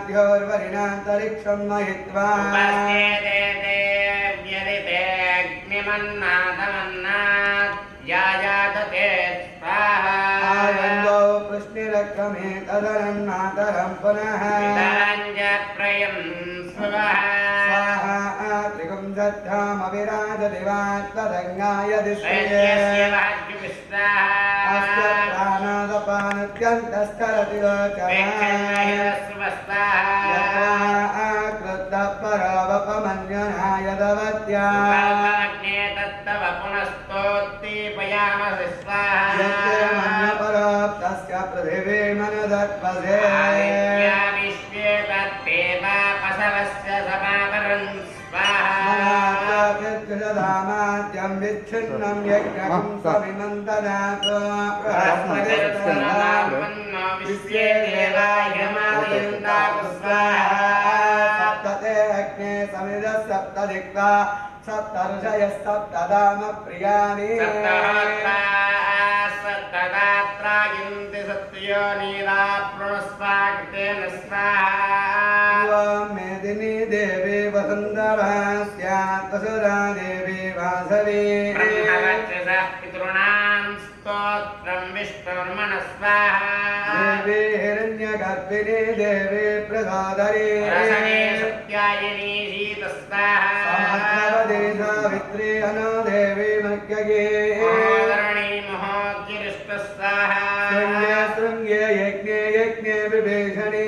माध्योर्वरिणान्तरिक्षं महित्वा उपस्थिते देव्यदिते अग्निमन्नादमन्नात् याजातते स्वाहा आयन्दो कृष्णिरक्रमे तदनन्नातरं पुनः वितरञ्जप्रयं स्वाहा त्रिगुं दद्धामविराजदिवात्तदङ्गाय दिश्यते अस्य प्राणादपानत्यन्तस्तरति लोचनाकृतपरवपमन्यनाय दवत्या तत्तव पुनस्तोत्तीपयामसि स्वाहा मन्यपराप्तस्य पृथिवी मनदत्वसे विश्वे तत्तेवापसवस्य समाकरन् धामाद्यं विच्छिन्नं यज्ञं सविमन्तनात् विश्वे देवायमादयन्ताः स्वाहा सप्तते अग्ने समिदः सप्तदिक्वा सप्तर्षयस्तप्तदाम प्रियाणि सप्तदात्रायन्ति सत्यो नीलाप्रणस्वाकृतेन स्वाहा मेदिनी देवी वसुन्धरा स्यात् वसुधा देवी वासवी ब्रह्मवक्षसः पितॄणां स्तोत्रं विष्णुर्मनः स्वाहा देवी हिरण्यगर्भिणी देवी प्रसादरी रसने सत्यायिनी शीतस्वाहा सावित्री अनो देवी मर्कगे महोदरणी महोद्गिरिष्टस्वाहा शृङ्गे यज्ञे यज्ञे विभीषणी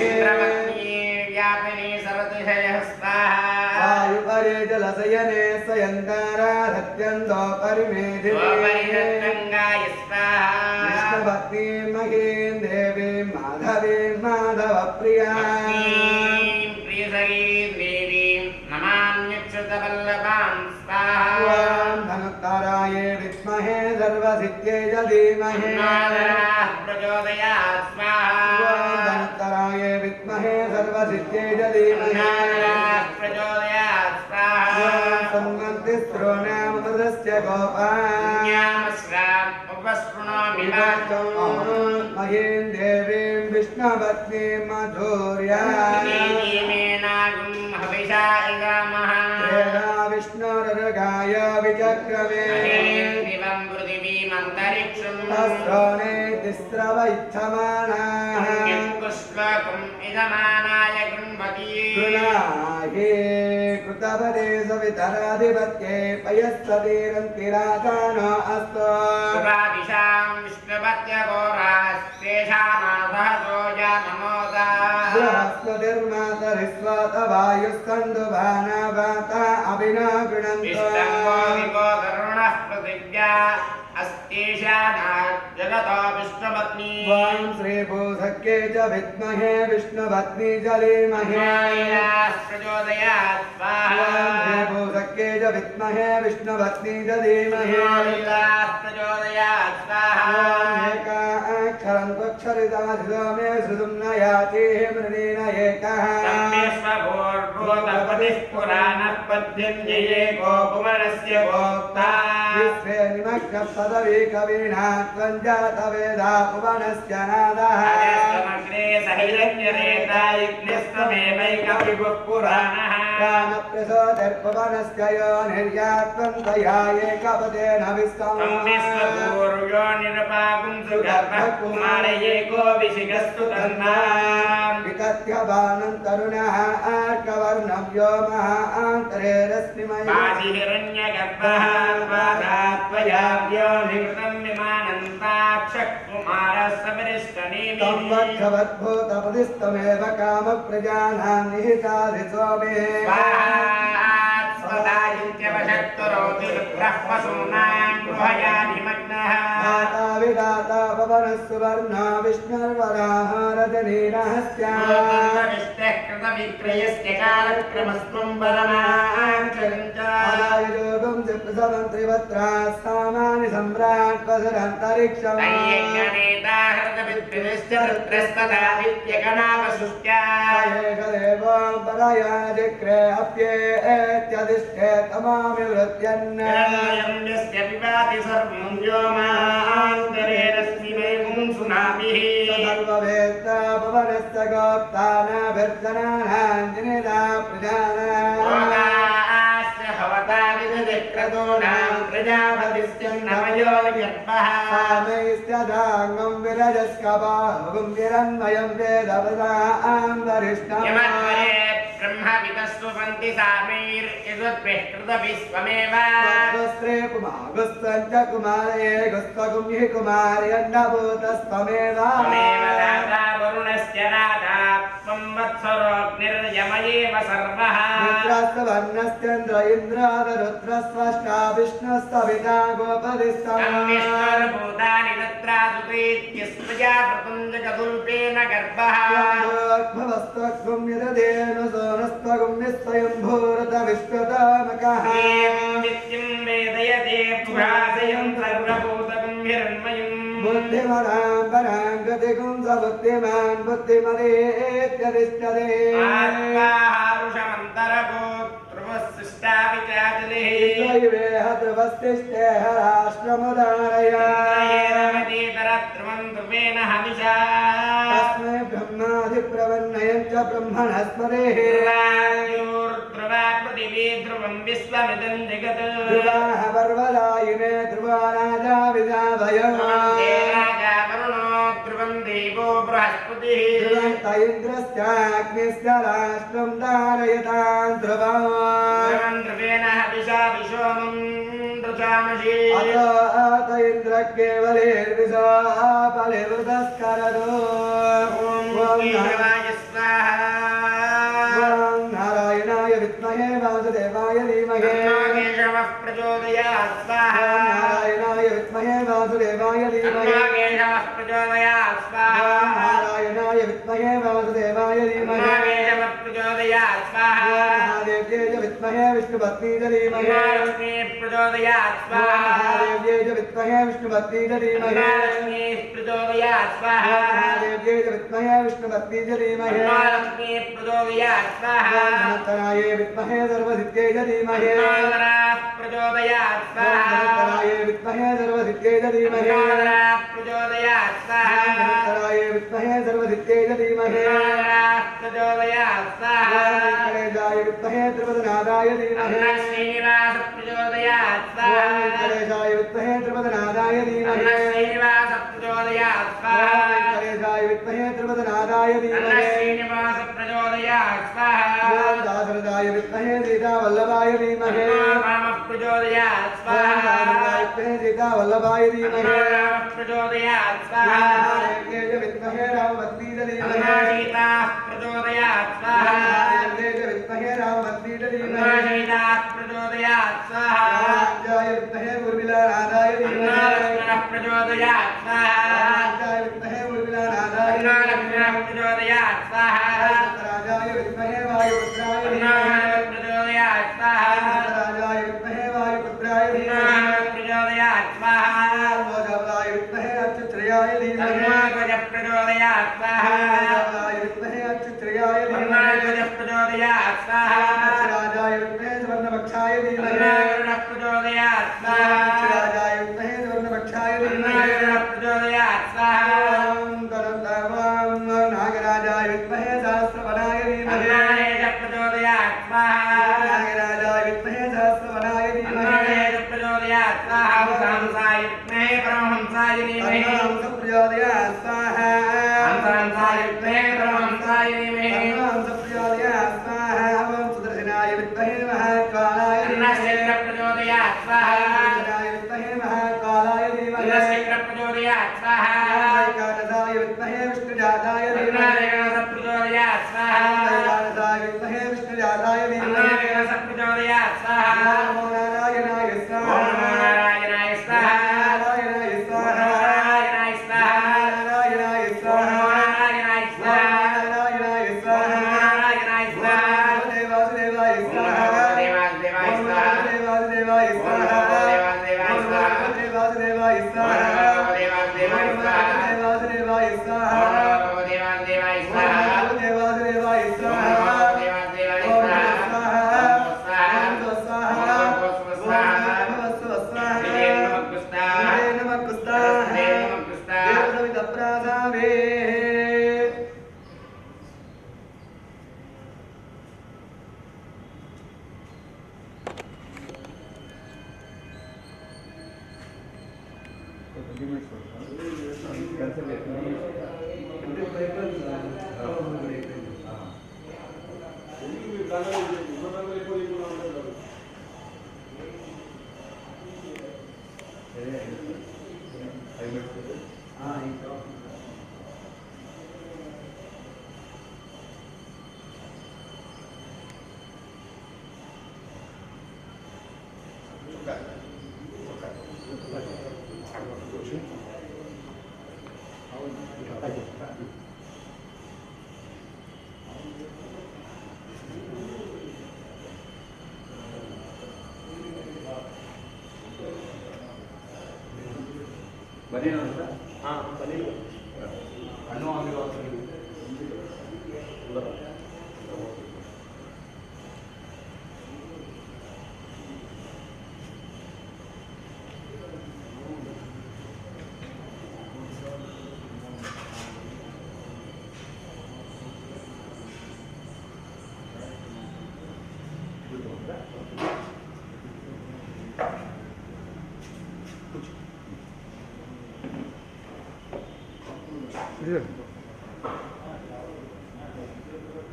इन्द्रवत्नी व्यापिनी सर्वतिशयः स्वाहा वायुपरे जलशयने स्वयन्तारा सत्यन्दो परिमेधिनी गङ्गाय स्वाहा विष्णुभक्तिं महीं देवीं माधवीं माधवप्रिया धनुत्तराये विद्महे सर्वसिद्ध्यै धीमहि प्रचोदयात् स्वाहा धनुत्तराये विद्महे सर्वसिद्ध्यै धीमहि प्रचोदयात् स्वाहा सन्मन्तिस्रोणामृतस्य गोपान्यामश्रामुपस्पृणोमि महीं देवीं विष्णुपत्नीं मधुर्यां हविषा इगामः विष्णुरगाय विचक्रमे दिवं पृथिवीमन्तरिक्षं तस्रोणे तिस्रव इच्छमानाः पुष्पकम् इदमानाय गृह्णति गृणाहे कृतपदे सवितराधिपत्ये पयस्सतीरन्तिराजानो अस्तु सुरादिशां विष्णुपत्यघोरास्तेषानाथो जानमोदा बृहस्पतिर्मातरिस्वातवायुस्कन्दुभाना वाता अभिना गृणन्तो करुणः पृथिव्या अस्तेषानात् जगतो विष्णुपत्नी वां श्रीभूसख्ये च विद्महे विष्णुपत्नी च धीमहि प्रचोदयात् स्वाहा श्रीभूसख्ये च विद्महे विष्णुपत्नी च धीमहि प्रचोदयात् स्वाहा एकाक्षरं त्वक्षरिताधितो मे श्रुतुं न यातिः मृणीन एकः तपतिः पुराणः पद्यञ्जये गोपुमनस्य गोप्ता विश्वे निमग्नः पदवी कवीना त्वञ्जातवेदा पुवनस्य नादः समग्रे सहिरञ्जनेता यज्ञस्तमेवैकविभुः पुराणः प्राणप्रसोदर्पवनस्य यो निर्यात्वन्तया एकपदेन विश्वपूर्यो निरपापुंसुगर्भकुमारयेको विशिखस्तु तन्नाम् विकथ्यबानं तरुणः आर्कवर्णं व्योमः आन्तरे रश्मिमयः पादात्वयाव्यो निवृतं विमानन्ताक्षकुमारः सपरिष्टनेमि तं वक्षवद्भूतपदिस्तमेव कामप्रजानां निहिताधिसो मे दाता विदाता पवनः सुवर्णो विष्णुर्वराह रजनीरहस्या योगं चिप्रसमन्त्रिवत्रा सामानि सम्राट् वसुरन्तरिक्षम् देवो त्वां परायाजिक्रे अप्येत्यधिष्ठे तमामि वृत्यन् हिरण्यं यस्य पिबाति सर्वं व्योमान्तरे रश्मि वैगुं सुनाभिः सर्ववेत्ता भुवनस्य गोप्तानाभिर्जनानां जनिता प्रजानां लोकास्य भवता विदधिक्रतूनां प्रजापतिश्चन्नमयो गर्भः सामैस्त्यदाङ्गं विरजस्कपाहुं विरन्मयं वेदवदां वरिष्ठम् यमत्वरे ब्रह्मविदस्वपन्ति सामैर्यदुद्भिः कृतविश्वमेव वस्त्रे कुमागुस्तञ्च कुमारे गुस्त्वगुंहि कुमार्यन्नभूतस्त्वमेव त्वमेव दाता वरुणस्य दाता त्वं वत्सरोऽग्निर्यमयेव सर्वः मित्रस्वर्णश्चन्द्र इन्द्रादरुद्रस्वष्टा विष्णुस्तविता गोपदिस्तम् विष्णुर्भूतानि तत्रादुतीत्यस्मया प्रपञ्चकदुल्पेन गर्भः भवस्त्वग्ं यदधेनु सोनस्त्वगुं निस्वयम्भूरत विश्वतामकः एवं नित्यं वेदयते पुरादयं सर्वभूतकं हिरण्मयम् बुद्धिमतां परां गतिगुं स बुद्धिमान् बुद्धिमदेत्यधिष्ठते आत्माहारुषमन्तरभूतृवस्सृष्टाविचाजलिः दैवेह ध्रुवस्तिष्ठे हराष्ट्रमुदारय ध्रुवेण हविषा तस्मै ब्रह्माधिप्रवन्नयं च ब्रह्मणस्पतिः ध्रुवा पृथिवी ध्रुवं विश्वमिदं जगत् ध्रुवाः पर्वदायिने ध्रुवा राजा विजाभयम् राजा वरुणो ध्रुवं देवो बृहस्पतिः ध्रुवन्त इन्द्रश्चाग्निश्च राष्ट्रं धारयतां ध्रुवम् ध्रुवेण हविषा विशोमं दृशामसि अत इन्द्र केवलेर्विषा बलिवृतस्करदो केशवाय स्वाहा ॐ नारायणाय विद्महे वासुदेवाय धीमहि केशवः प्रचोदयात् स्वाहा नारायणाय विद्महे वासुदेवाय धीमहि केशवः प्रचोदयात् स्वाहा नारायणाय विद्महे वासुदेवाय धीमहि केशवः प्रचोदयात् स्वाहा महादेव्यै च विद्महे विष्णुपत्नी च धीमहि लक्ष्मी प्रचोदयात् स्वाहा महादेव्यै च विद्महे विष्णुपत्नी च धीमहि लक्ष्मी प्रचोदयात् स्वाहा महादेव्यै च विद्महे विष्णुपत्नी च धीमहि लक्ष्मी प्रचोदयात् स्वाहा धनन्तराय विद्महे सर्वसिद्ध्यै च धीमहि प्रचोदयात् स्वाहा धनन्तराय विद्महे सर्वसिद्ध्यै च धीमहि प्रचोदयात् स्वाहा धनन्तराय विद्महे सर्वसिद्ध्यै च धीमहि प्रचोदयात् स्वाहा गणेशाय विद्महे त्रिपदनादाय धीमहि श्रीनिवास प्रचोदयात् स्वाहा गणेशाय विद्महे त्रिपदनादाय धीमहि श्रीनिवास प्रचोदयात् स्वाहा गणेशाय विद्महे त्रिपदनादाय धीमहि श्रीनिवास प्रचोदयात् स्वाहा दासरथाय विद्महे सीतावल्लभाय धीमहि राम प्रचोदयात् स्वाहा विद्महे सीतावल्लभाय धीमहि प्रचोदयात् स्वाहा विद्महे रामवती च धीमहि सीता प्रचोदयात् स्वाहा विद्महे रामवती च धीमहि सीता प्रचोदयात् स्वाहा राजाय विद्महे उर्मिलानादाय धीमहि लक्ष्मणः प्रचोदयात् स्वाहा राजाय विद्महे उर्मिलानादाय लक्ष्मणः प्रचोदयात् स्वाहा राजाय विद्महे वायुपुत्राय धीमहि प्रचोदयात् स्वाहा राजाय विद्महे वायुपुत्राय धीमहि प्रचोदयात् स्वाहा मोदबलाय विद्महे अच्युत्र्याय धीमहि प्रचोदयात् स्वाहा मोदबलाय विद्महे अच्युत्र्याय धीमहि प्रचोदयात् स्वाहा राजाय विद्महे सुवर्णपक्षाय धीमहि प्रचोदयात् स्वाहा राजाय विद्महे सुवर्णपक्षाय धीमहि प्रचोदयात् स्वाहा नागराजाय विद्महे सहस्रवनाय धीमहि प्रचोदयात् स्वाहा नागराजाय विद्महे सहस्रवनाय धीमहि प्रचोदयात् स्वाहा हंसाय विद्महे परमहंसाय धीमहि प्रचोदयात् स्वाहा हंसाय विद्महे परमहंसाय धीमहि प्रचोदयात् स्वाहा सुदर्शनाय विद्महे महाकालाय धीमहि प्रचोदयात् स्वाहा विद्महे महाकालाय धीमहि प्रचोदयात् स्वाहा एकादशाय विद्महे विष्णुजाताय धीमहि प्रचोदयात् स्वाहा एकादशाय विद्महे विष्णुजाताय धीमहि प्रचोदयात् स्वाहा नमो नारायणाय ओम स्वाहा नमो नारायणाय स्वाहा नारायणाय स्वाहा नारायणाय स्वाहा नारायणाय स्वाहा नारायणाय स्वाहा नारायणाय स्वाहा नारायणाय स्वाहा वासुदेवाय स्वाहा देवादेवाय स्वाहा वासुदेवाय स्वाहा देवादेवाय स्वाहा वासुदेवाय स्वाहा देवादेवाय स्वाहा वासुदेवाय स्वाहा देवादेवाय स्वाहा वासुदेवाय स्वाहा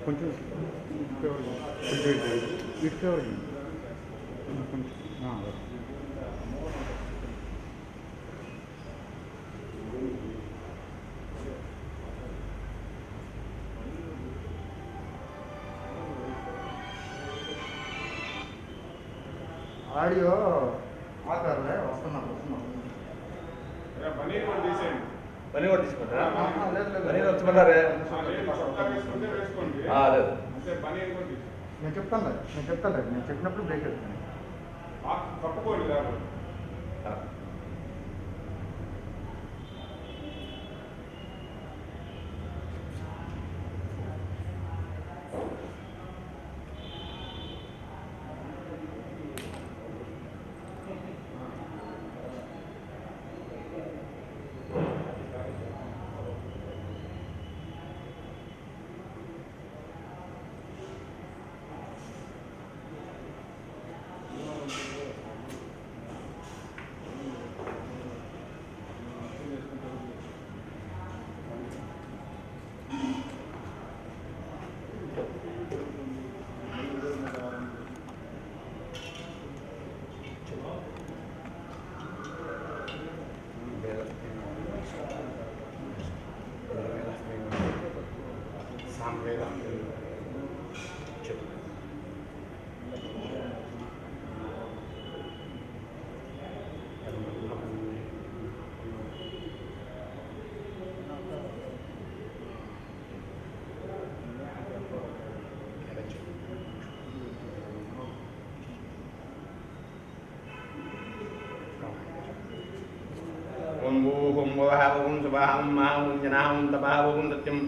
కొంచెం ఇటు ఆడియో ఆకారులే వస్తున్నాను పన్నీర్ కూడా తీసేయండి. పని కూడా తీసుకుంటారా? లేదు పని వచ్చుకుంటారే? వేసుకోండి. లేదు అంటే పన్నీర్ కూడా తీసేయండి. నేను చెప్తాను నేను చెప్పినప్పుడు బ్రేక్ వేస్తాను తప్పుకోండి లేకపోతే ओम भूहुम वहावुम सुभाहुम महाहुम जनाहुम तपाहुम सत्यम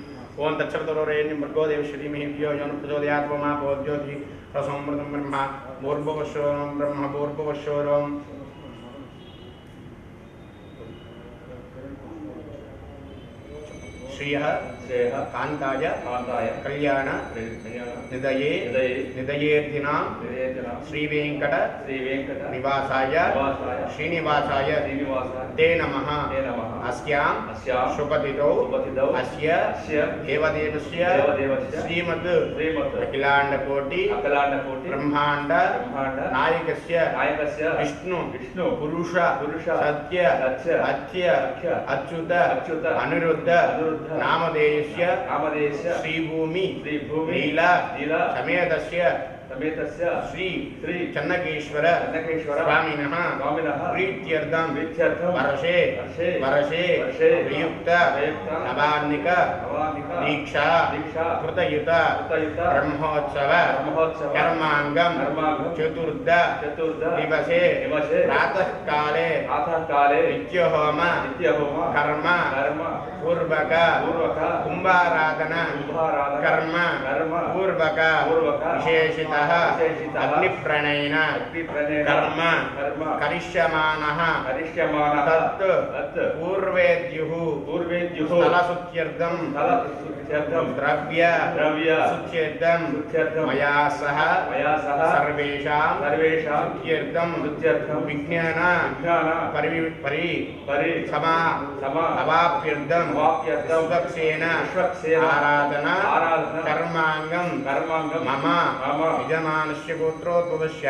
ओम तत्सवितुर्वरेण्यं भर्गो देवश्री धियो यो न प्रचोदयात् मा ज्योति रसोमृतं ब्रह्म भूर्भुवस्वरं ब्रह्म भूर्भुवस्वरं श्रियः कान्ताय कल्याण निधये निधयेर्थिनां श्रीवेंकट निवासाय श्रीनिवासाय ते नमः अस्यां शुभतिथौ अस्य देवदेवस्य श्रीमद् अखिलाण्डकोटि ब्रह्माण्ड नायकस्य विष्णु पुरुष सत्य अत्य अच्युत अनिरुद्ध नामधेयस्य श्रीभूमि लीला समेतस्य श्री चन्नकेश्वर स्वामिनः प्रीत्यर्थं वर्षे प्रयुक्त नवान्निक दीक्षा कृतयुत ब्रह्मोत्सव कर्मांगम चतुर्थ दिवसे प्रातःकाले नित्यहोम कर्म पूर्वक कुंभाराधना कर्म पूर्वक विशेषित विशेषितः अग्निप्रणयेन कर्म करिष्यमाणः तत् पूर्वेद्युः स्थलशुद्ध्यर्थं द्रव्य शुद्ध्यर्थं मया सह सर्वेषां शुद्ध्यर्थं विज्ञान समा अवाप्यर्थं सुदक्षेण आराधना कर्मांगं मम यजमानस्य गोत्रोद्भवस्य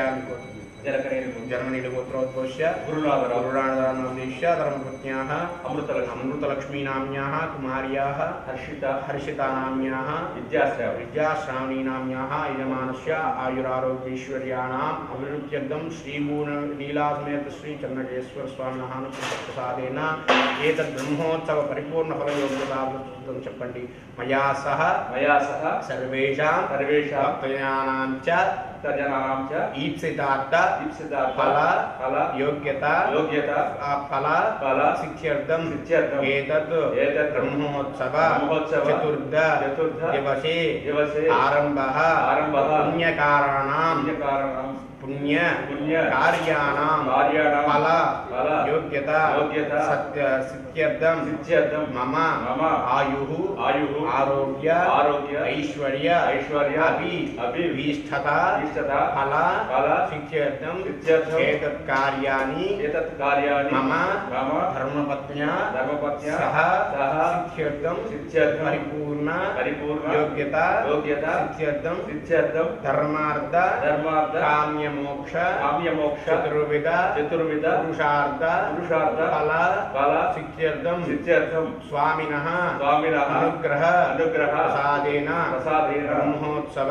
जर्मनी गोत्रोद्भवस्य गुरुराधनोद्देश्य धर्मपत्न्याः अमृतलक्ष्मी नाम्न्याः कुमार्याः हर्षिता नाम्न्याः विद्याश्रावणी नाम्न्याः यजमानस्य आयुरारोग्यैश्वर्याणाम् अभिवृद्ध्यर्थं श्रीगुणलीलासमेत श्री चन्नकेश्वर स्वामिनः प्रसादेन एतद् ब्रह्मोत्सव परिपूर्णफलयोग्यतावृत्तं చెప్పండి मया सह सर्वेषां भक्तजनानां च ईप्सितार्थ फल योग्यता फल सिद्ध्यर्थं एतत् ब्रह्मोत्सव चतुर्थ दिवसे आरम्भः पुण्य कार्याणां फल योग्यता सिद्ध्यर्थं मम आयुः आरोग्य ऐश्वर्य अभिष्टता फल सिद्ध्यर्थं एतत् कार्याणि मम धर्मपत्न्या सह सिद्ध्यर्थं परिपूर्ण योग्यता सिद्ध्यर्थं धर्मार्थ काम्यमोक्ष चतुर्विध पुरुषार्थ फल सिद्ध्यर्थं स्वामिनः अनुग्रह प्रसादेन ब्रह्मोत्सव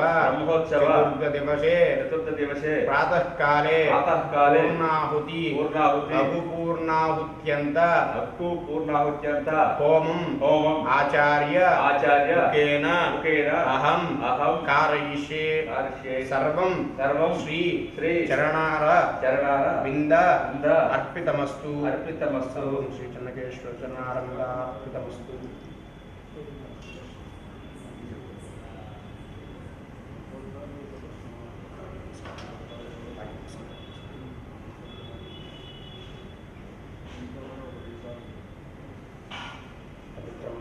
चतुर्थ दिवसे प्रातः काले पूर्णाहुति लघुपूर्णाहुत्यन्त होमम् आचार्य मुखेन अहं कारयिष्ये सर्वं श्री चरणार बिंद अर्पितमस्तु श्री चन्नकेश्वर चरणारविंद अर्पितमस्तु।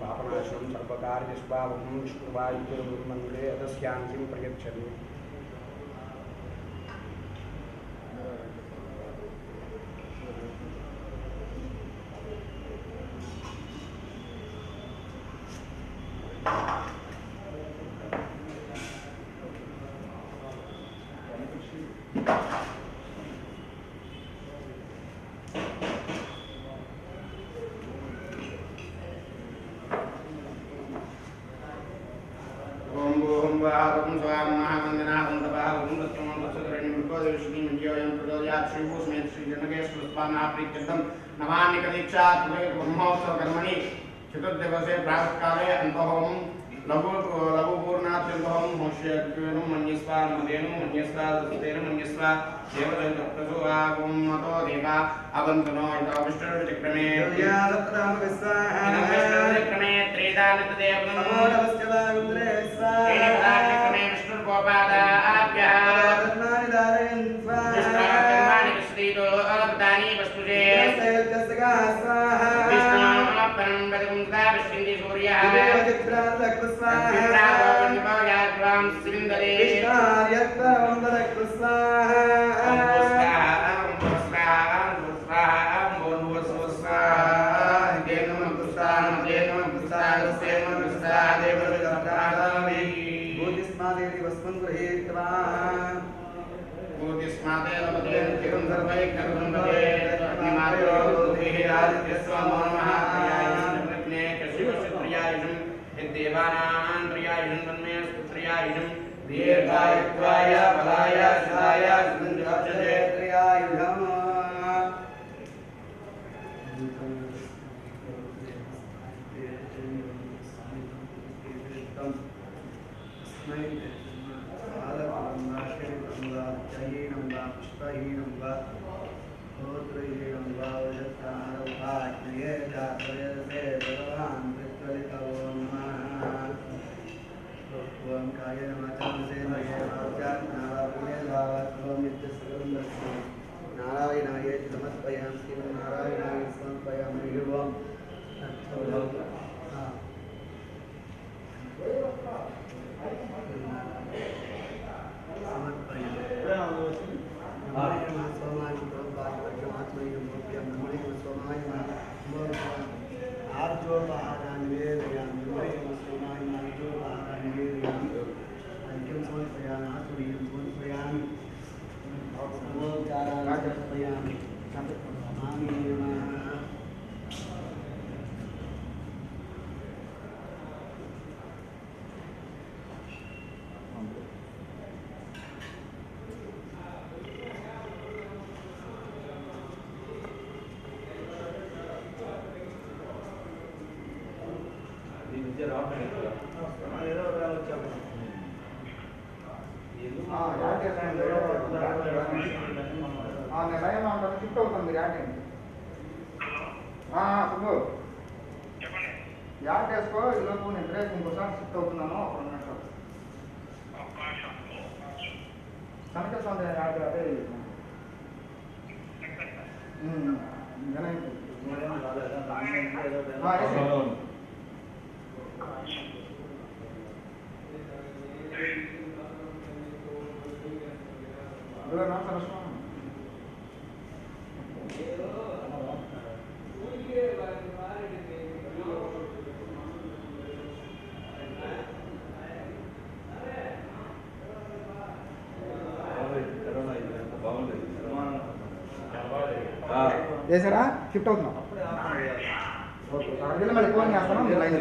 पापनाशं सर्वकार्यस्वावं विष्णुवायुर्मन्त्रे अतस्यान्तिं प्रयच्छति। ब्रह्मोत्सव कर्मणि चतुर्दिवसे प्रातःकाले अंतहोमं लघुपूर्णात्यन्तहोमं होष्यत्वेन मन्यस्वा मदेन मन्यस्वा दस्तेन मन्यस्वा देवदत्तसु आगुं मतो देवा अवन्तनो इताविष्टचक्रमे यादत्राम विस्वाहा विष्णुचक्रमे त्रिदानितदेवं नमो नमस्ते वायुन्द्रे स्वाहा त्रिदानिचक्रमे विष्णुर्गोपादाभ्यः रत्नानि धारयन् स्वाहा विष्णुकर्माणि विश्रीतो अवतानि वस्तुजे सयुज्जस्गा स्वाहा विष्णुपरं वदकुंसा विष्णुति सूर्यः विचित्रान्तः स्वाहा विचित्रान्तः सिविन्दरे विष्णार्यत्परं वदकु स्वाहा दीर्घायुत्वाय बलाय सिद्धाय सिद्धिर्भक्षते त्रियायुधम् ओम काये नमः श्रीनारायणाय समर्पयामि एवं నిలయం ఉంటుంది షిఫ్ట్ అవుతుంది మీరు యాడ్ చేయండి సుబ్బు యాడ్ చేసుకో ఈలోపు నేను రేపు ఇంకోసారి షిఫ్ట్ అవుతున్నాను ఒక 2 నిమిషాలు కనకస్వామి యాడ్ అదే చేసారా షిఫ్ట్ అవుతున్నాం ఓకే అక్కడ మళ్ళీ ఫోన్ చేస్తాను మీరు లైన్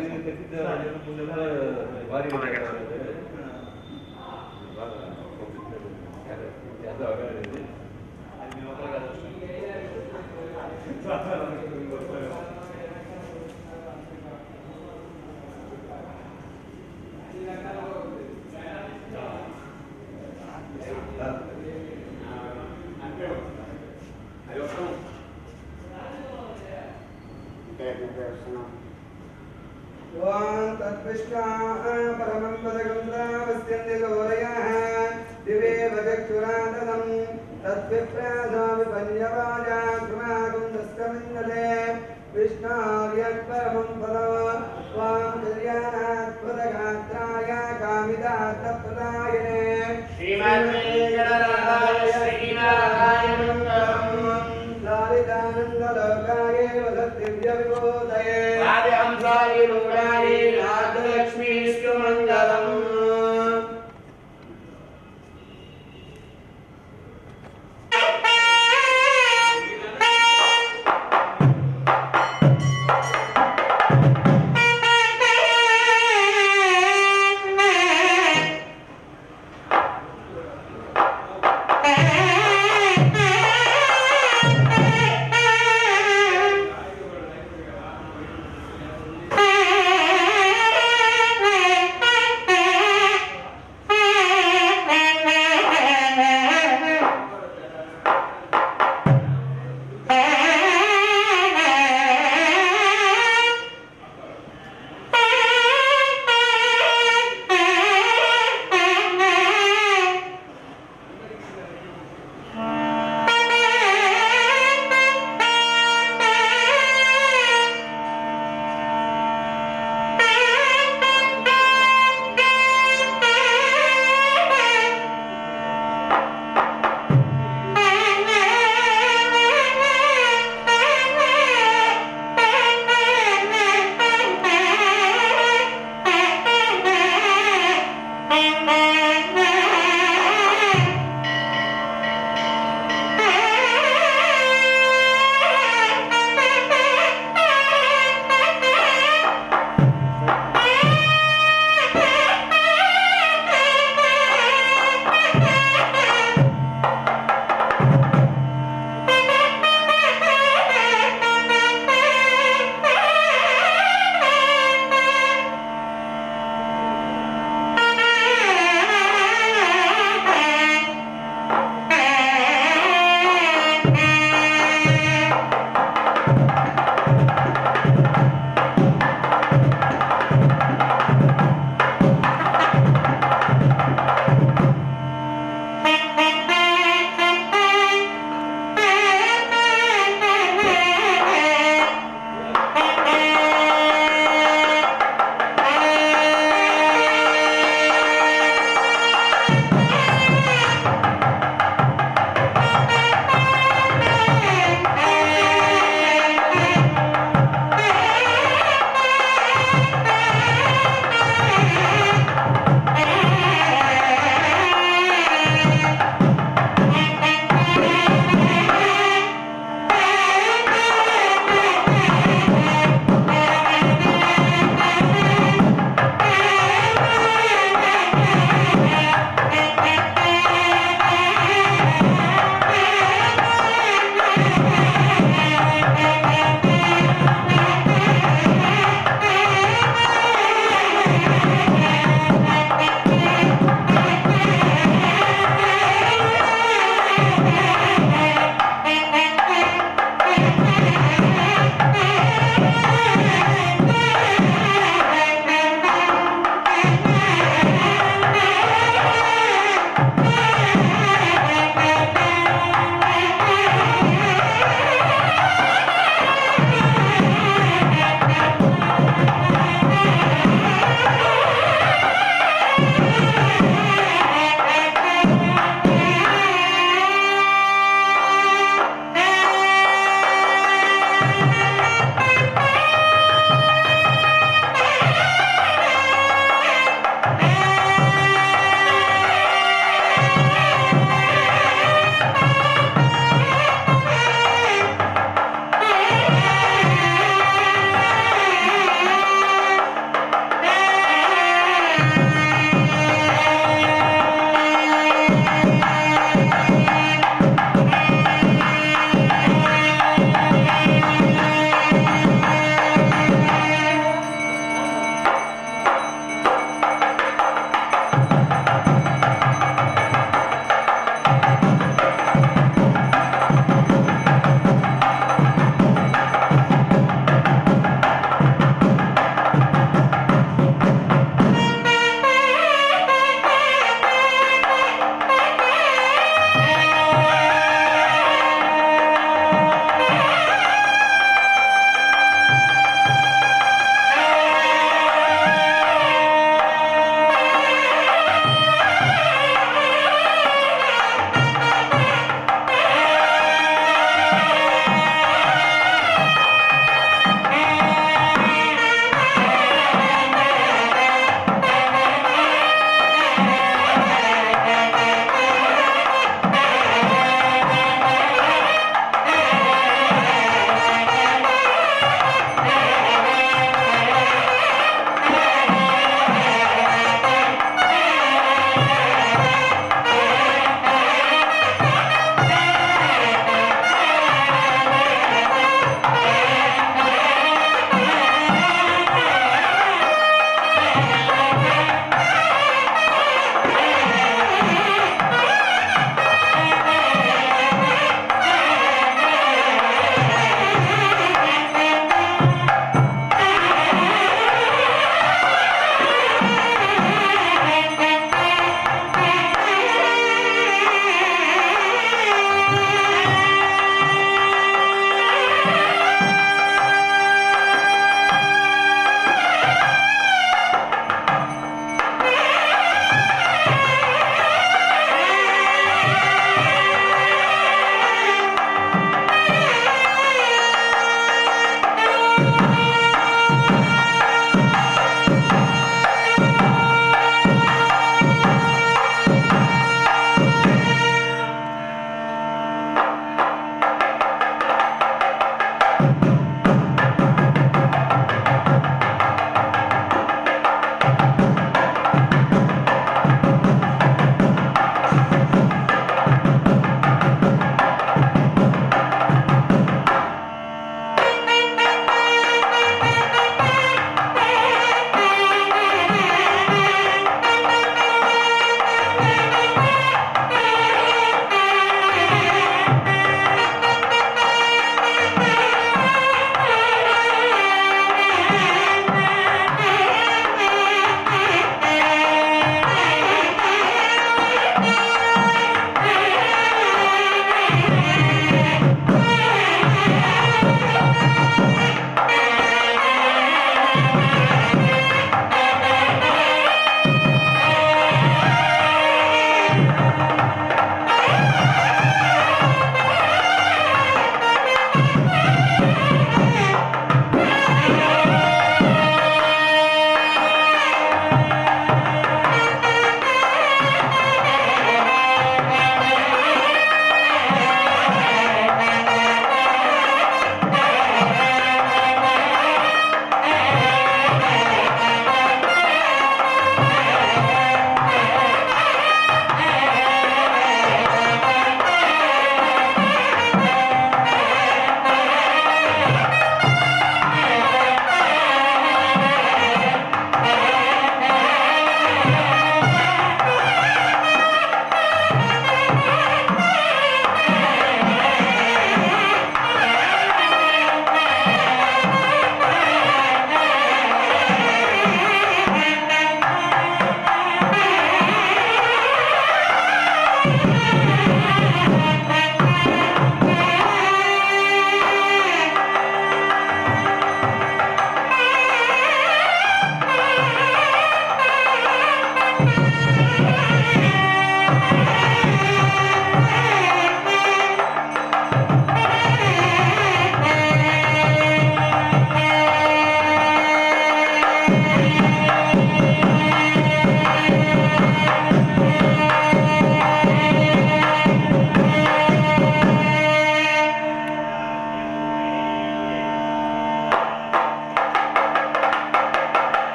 ओम तत्विष्णा परमं पदगंधावस्यन्ति गौरयः दिवे वचक्षुरादनं तद्विप्रासो विपन्यवाजा कृमाकुन्दस्कमिन्दले विष्णार्यत्परमं पदो त्वां कल्याणात्पदगात्राय कामितार्थप्रदायिने श्रीमद्वेङ्कटनाथाय श्रीनारायणं लालितानन्दलोकाय वदद्दिव्यविभूतये राजहंसाय राजलक्ष्मीस्तु मङ्गलम्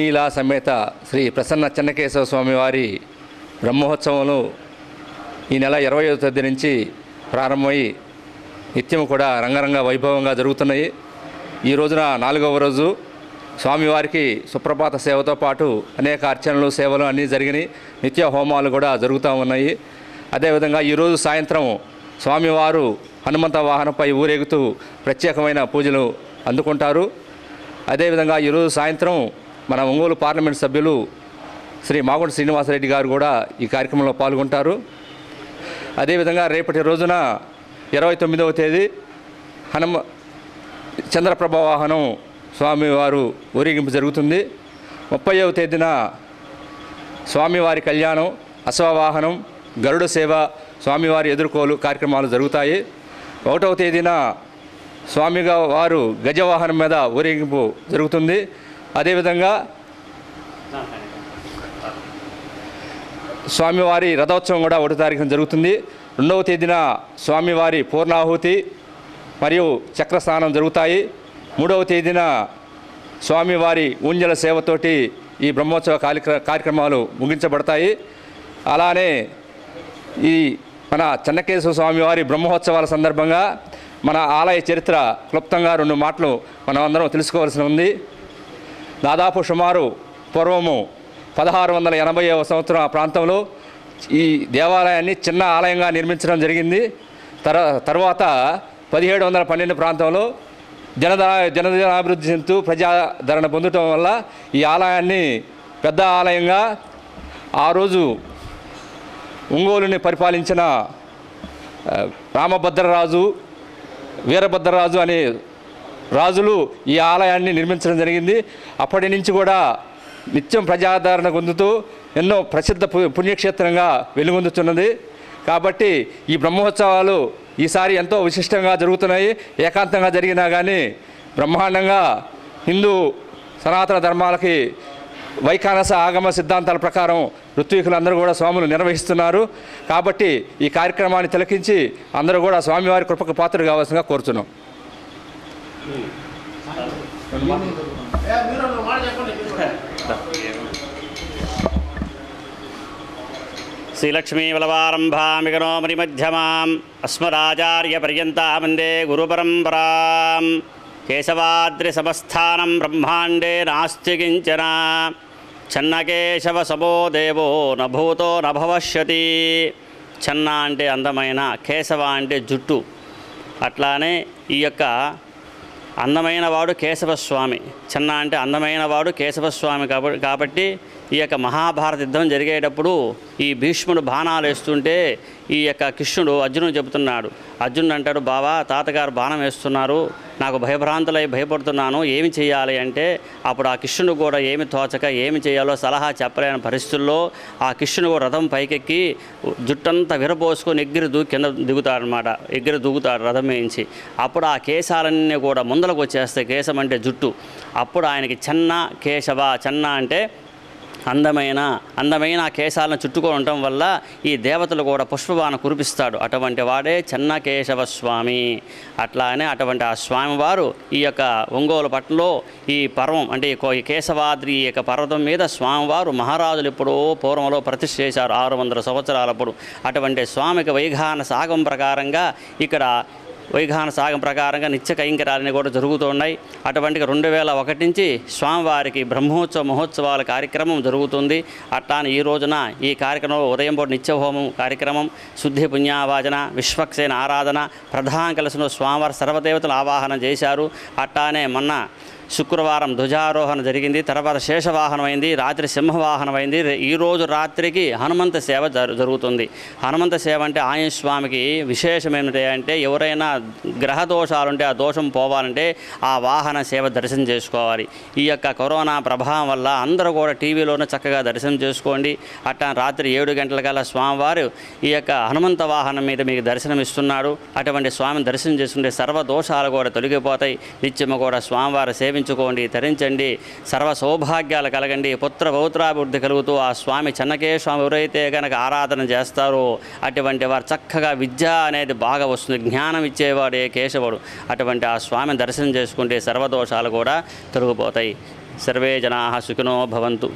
రామలీలా సమేత శ్రీ ప్రసన్న చెన్నకేశవ స్వామి వారి బ్రహ్మోత్సవాలు ఈ నెల 20వ తేదీ నుంచి ప్రారంభమై నిత్యం కూడా రంగరంగ వైభవంగా జరుగుతున్నాయి. ఈ రోజున 4వ రోజు స్వామివారికి సుప్రభాత సేవతో పాటు అనేక అర్చనలు సేవలు అన్నీ జరిగినాయి. నిత్య హోమాలు కూడా జరుగుతూ ఉన్నాయి. అదేవిధంగా ఈరోజు సాయంత్రం స్వామివారు హనుమంత వాహనంపై ఊరేగుతూ ప్రత్యేకమైన పూజలు అందుకుంటారు. అదేవిధంగా ఈరోజు సాయంత్రం మన ఒంగోలు పార్లమెంట్ సభ్యులు శ్రీ మాగుంట శ్రీనివాసరెడ్డి గారు కూడా ఈ కార్యక్రమంలో పాల్గొంటారు. అదేవిధంగా రేపటి రోజున 29వ తేదీ చంద్రప్రభ వాహనం స్వామివారు ఊరేగింపు జరుగుతుంది. 30వ తేదీన స్వామివారి కళ్యాణం, అశ్వవాహనం, గరుడ సేవ, స్వామివారి ఎదుర్కోలు కార్యక్రమాలు జరుగుతాయి. 1వ తేదీన స్వామిగా వారు గజవాహనం మీద ఊరేగింపు జరుగుతుంది. అదేవిధంగా స్వామివారి రథోత్సవం కూడా 1వ తారీఖున జరుగుతుంది. 2వ తేదీన స్వామివారి పూర్ణాహుతి మరియు చక్రస్నానం జరుగుతాయి. 3వ తేదీన స్వామివారి ఊంజల సేవతోటి ఈ బ్రహ్మోత్సవ కార్యక్రమాలు ముగించబడతాయి. అలానే ఈ మన చెన్నకేశవ స్వామివారి బ్రహ్మోత్సవాల సందర్భంగా మన ఆలయ చరిత్ర క్లుప్తంగా 2 మాటలు మనం అందరం తెలుసుకోవాల్సి ఉంది. దాదాపు సుమారు పూర్వము 1680వ సంవత్సరం ఆ ప్రాంతంలో ఈ దేవాలయాన్ని చిన్న ఆలయంగా నిర్మించడం జరిగింది. తర్వాత 1712 ప్రాంతంలో జనజనాభివృద్ధి చెందుతూ ప్రజాదరణ పొందటం వల్ల ఈ ఆలయాన్ని పెద్ద ఆలయంగా ఆ రోజు ఒంగోలుని పరిపాలించిన రామభద్రరాజు, వీరభద్రరాజు అనే రాజులు ఈ ఆలయాన్ని నిర్మించడం జరిగింది. అప్పటి నుంచి కూడా నిత్యం ప్రజాదరణ పొందుతూ ఎన్నో ప్రసిద్ధ పుణ్యక్షేత్రంగా వెలుగొందుతున్నది. కాబట్టి ఈ బ్రహ్మోత్సవాలు ఈసారి ఎంతో విశిష్టంగా జరుగుతున్నాయి. ఏకాంతంగా జరిగినా కానీ బ్రహ్మాండంగా హిందూ సనాతన ధర్మాలకి వైఖానస ఆగమ సిద్ధాంతాల ప్రకారం ఋత్వికులందరూ కూడా స్వాములు నిర్వహిస్తున్నారు. కాబట్టి ఈ కార్యక్రమాన్ని తిలకించి అందరూ కూడా స్వామివారి కృపకు పాత్రలు కావాల్సిందిగా కోరుతున్నాం. శ్రీలక్ష్మీవలవారంభామికనో మణిమధ్యమాం అస్మదాచార్యపర్యంతాం వందే గురుపరంపరాం. కేశవాద్రిసమస్థానం బ్రహ్మాండే నాస్తి కించన. చెన్నకేశవ సమో దేవో నభూతో నభవష్యతి. చెన్న అంటే అందమైన, కేశవ అంటే జుట్టు. అట్లానే ఈ యొక్క అందమైన వాడు కేశవస్వామి. చెన్న అంటే అందమైన వాడు కేశవస్వామి కాబట్టి ఈ యొక్క మహాభారత యుద్ధం జరిగేటప్పుడు ఈ భీష్ముడు బాణాలు వేస్తుంటే ఈ యొక్క కృష్ణుడు అర్జునుడు చెబుతున్నాడు. అర్జునుడు అంటాడు, బావా తాతగారు బాణం వేస్తున్నారు, నాకు భయభ్రాంతులై భయపడుతున్నాను, ఏమి చేయాలి అంటే అప్పుడు ఆ కృష్ణుడు కూడా ఏమి తోచక ఏమి చేయాలో సలహా చెప్పలేని పరిస్థితుల్లో ఆ కృష్ణుడు కూడా రథం పైకెక్కి జుట్టంతా విరబోసుకొని కింద దిగుతాడనమాట. దూకుతాడు రథం వేయించి. అప్పుడు ఆ కేశాలన్నీ కూడా ముందలకు వచ్చేస్తాయి. కేశం అంటే జుట్టు. అప్పుడు ఆయనకి చెన్న కేశవ. చెన్న అంటే అందమైన ఆ కేశాలను చుట్టుకొని ఉండటం వల్ల ఈ దేవతలు కూడా పుష్పబాణ కురిపిస్తాడు. అటువంటి వాడే చెన్నకేశవ స్వామి. అట్లానే అటువంటి ఆ స్వామివారు ఈ యొక్క ఒంగోలు పట్టణంలో ఈ పర్వం అంటే ఈ కేశవాద్రి ఈ యొక్క పర్వతం మీద స్వామివారు మహారాజులు ఎప్పుడో పూర్వంలో ప్రతిష్ఠ చేశారు 600 సంవత్సరాలప్పుడు. అటువంటి స్వామికి వైఖాన సాగం ప్రకారంగా ఇక్కడ నిత్య కైంకర్యాలని కూడా జరుగుతున్నాయి. అటువంటి 2001 నుంచి స్వామివారికి బ్రహ్మోత్సవ మహోత్సవాల కార్యక్రమం జరుగుతుంది. అట్లానే ఈ రోజున ఈ కార్యక్రమంలో ఉదయం పూట నిత్యహోమం కార్యక్రమం, శుద్ధి పుణ్యావాచన, విశ్వక్సేన ఆరాధన, ప్రధాన కలశంలో స్వామివారి సర్వదేవతలు ఆవాహన చేశారు. అట్లానే మొన్న శుక్రవారం ధ్వజారోహణ జరిగింది. తర్వాత శేషవాహనం అయింది. రాత్రి సింహవాహనం అయింది. ఈరోజు రాత్రికి హనుమంత సేవ జరుగుతుంది. హనుమంత సేవ అంటే ఆంజనేయ స్వామికి విశేషం ఏమిటి అంటే ఎవరైనా గ్రహ దోషాలుంటే ఆ దోషం పోవాలంటే ఆ వాహన సేవ దర్శనం చేసుకోవాలి. ఈ యొక్క కరోనా ప్రభావం వల్ల అందరూ కూడా టీవీలోనే చక్కగా దర్శనం చేసుకోండి. అట్టా రాత్రి 7 గంటలకల్లా స్వామివారు ఈ యొక్క హనుమంత వాహనం మీద మీకు దర్శనం ఇస్తున్నాడు. అటువంటి స్వామిని దర్శనం చేసుకుంటే సర్వ దోషాలు కూడా తొలగిపోతాయి. నిత్యము కూడా స్వామివారి సేవించుకోండి, తరించండి, సర్వ సౌభాగ్యాలు కలగండి, పుత్ర పౌత్రాభివృద్ధి కలుగుతూ ఆ స్వామి చెన్నకేశవ స్వామి ఎవరైతే కనుక ఆరాధన చేస్తారో అటువంటి వారు చక్కగా విద్య అనేది బాగా వస్తుంది. జ్ఞానం ఇచ్చేవాడే కేశవుడు. అటువంటి ఆ స్వామిని దర్శనం చేసుకుంటే సర్వదోషాలు కూడా తొలగిపోతాయి. సర్వే జనాः సుఖినో భవంతు.